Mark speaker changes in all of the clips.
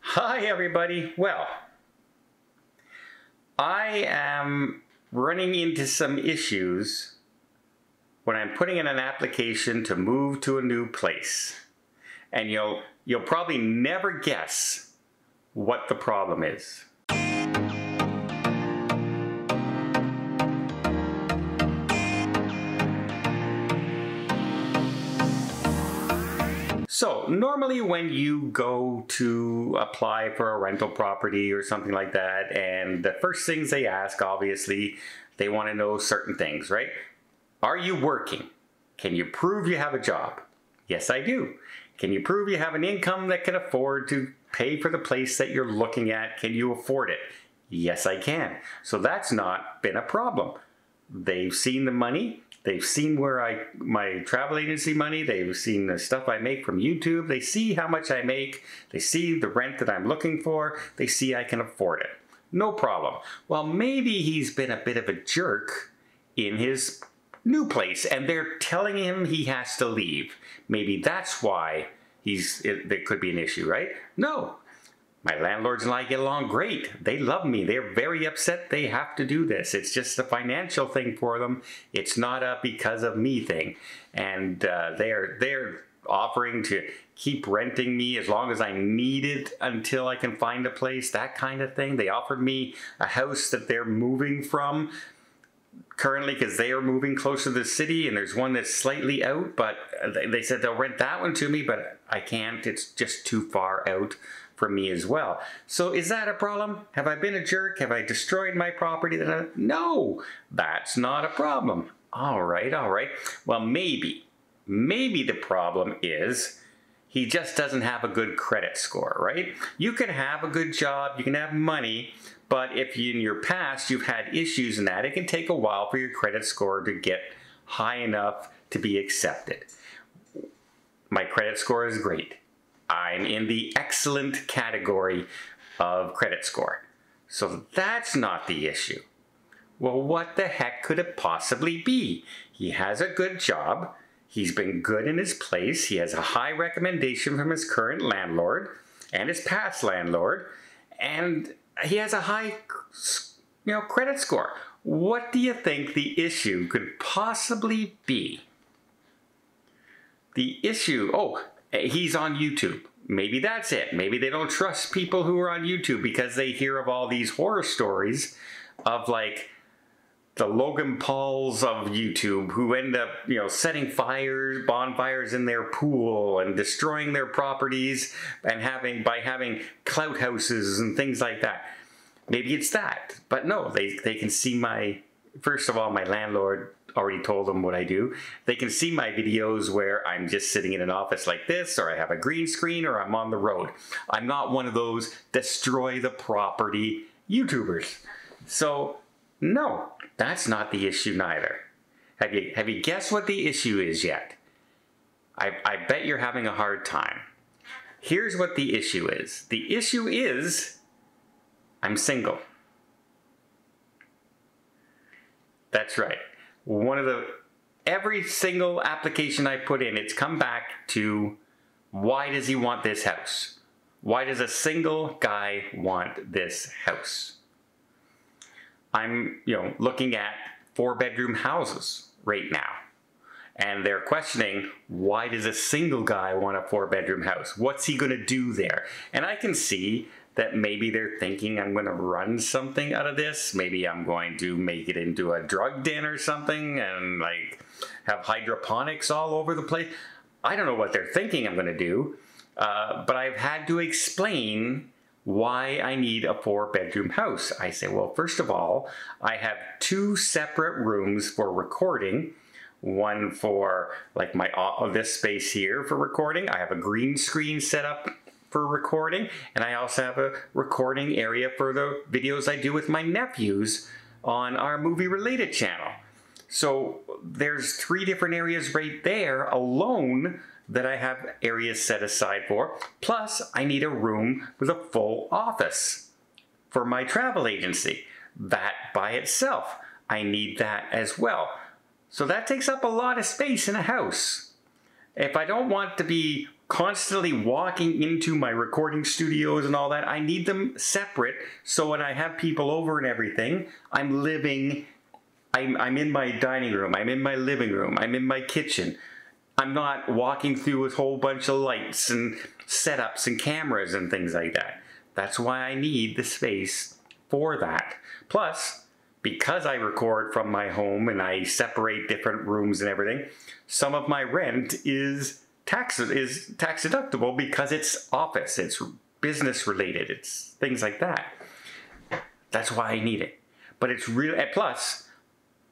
Speaker 1: Hi everybody. Well, I am running into some issues when I'm putting in an application to move to a new place. And you'll probably never guess what the problem is. So normally when you go to apply for a rental property or something like that, and the first things they ask, obviously, they want to know certain things, right? Are you working? Can you prove you have a job? Yes, I do. Can you prove you have an income that can afford to pay for the place that you're looking at? Can you afford it? Yes, I can. So that's not been a problem. They've seen the money. They've seen my travel agency money. They've seen the stuff I make from YouTube. They see how much I make. They see the rent that I'm looking for. They see I can afford it. No problem. Well, maybe he's been a bit of a jerk in his new place and they're telling him he has to leave. Maybe that's why there could be an issue, right? No. My landlords and I get along great. They love me. They're very upset they have to do this. It's just a financial thing for them. It's not a because of me thing. And they're offering to keep renting me as long as I need it until I can find a place, that kind of thing. They offered me a house that they're moving from currently because they are moving closer to the city, and there's one that's slightly out, but they said they'll rent that one to me, but I can't. It's just too far out for me as well. So is that a problem? Have I been a jerk? Have I destroyed my property? No, that's not a problem. All right. Well, maybe the problem is he just doesn't have a good credit score, right? You can have a good job, you can have money, but if in your past you've had issues in that, it can take a while for your credit score to get high enough to be accepted. My credit score is great. I'm in the excellent category of credit score. So that's not the issue. Well, what the heck could it possibly be? He has a good job. He's been good in his place. He has a high recommendation from his current landlord and his past landlord. And he has a high, credit score. What do you think the issue could possibly be? The issue, he's on YouTube. Maybe that's it. Maybe they don't trust people who are on YouTube because they hear of all these horror stories of like the Logan Pauls of YouTube who end up, setting bonfires in their pool and destroying their properties and by having clout houses and things like that. Maybe it's that. But no, they can see first of all, my landlord already told them what I do. They can see my videos where I'm just sitting in an office like this, or I have a green screen, or I'm on the road. I'm not one of those destroy the property YouTubers. So no, that's not the issue neither. Have you guessed what the issue is yet? I bet you're having a hard time. Here's what the issue is. The issue is I'm single. That's right. Every single application I put in, it's come back to why does he want this house? Why does a single guy want this house? I'm, looking at 4-bedroom houses right now. And they're questioning, why does a single guy want a 4-bedroom house? What's he going to do there? And I can see that maybe they're thinking I'm going to run something out of this. Maybe I'm going to make it into a drug den or something and have hydroponics all over the place. I don't know what they're thinking I'm going to do, but I've had to explain why I need a 4-bedroom house. I say, well, first of all, I have 2 separate rooms for recording. One for this space here for recording. I have a green screen set up for recording, and I also have a recording area for the videos I do with my nephews on our movie related channel. So there's 3 different areas right there alone that I have areas set aside for. Plus I need a room with a full office for my travel agency. That by itself, I need that as well. So that takes up a lot of space in a house. If I don't want to be constantly walking into my recording studios and all that. I need them separate, so when I have people over and everything, I'm in my dining room, I'm in my living room, I'm in my kitchen. I'm not walking through a whole bunch of lights and setups and cameras and things like that. That's why I need the space for that. Plus, because I record from my home and I separate different rooms and everything, some of my rent is tax deductible because it's office, it's business related, it's things like that. That's why I need it. But it's real, and plus,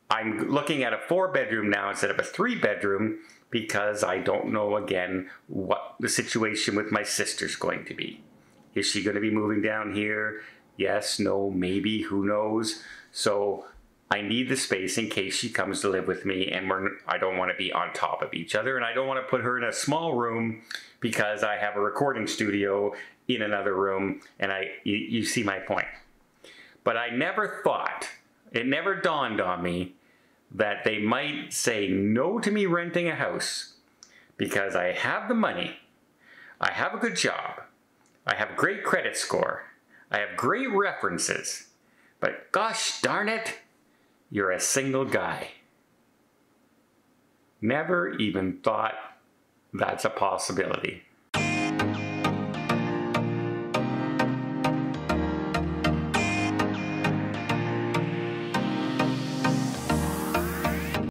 Speaker 1: I'm looking at a 4-bedroom now instead of a 3-bedroom because I don't know, again, what the situation with my sister's going to be. Is she going to be moving down here? Yes, no, maybe, who knows? So I need the space in case she comes to live with me, and I don't want to be on top of each other, and I don't want to put her in a small room because I have a recording studio in another room, and you see my point. But I never thought, it never dawned on me that they might say no to me renting a house because I have the money, I have a good job, I have a great credit score, I have great references, but gosh darn it, you're a single guy. Never even thought that's a possibility.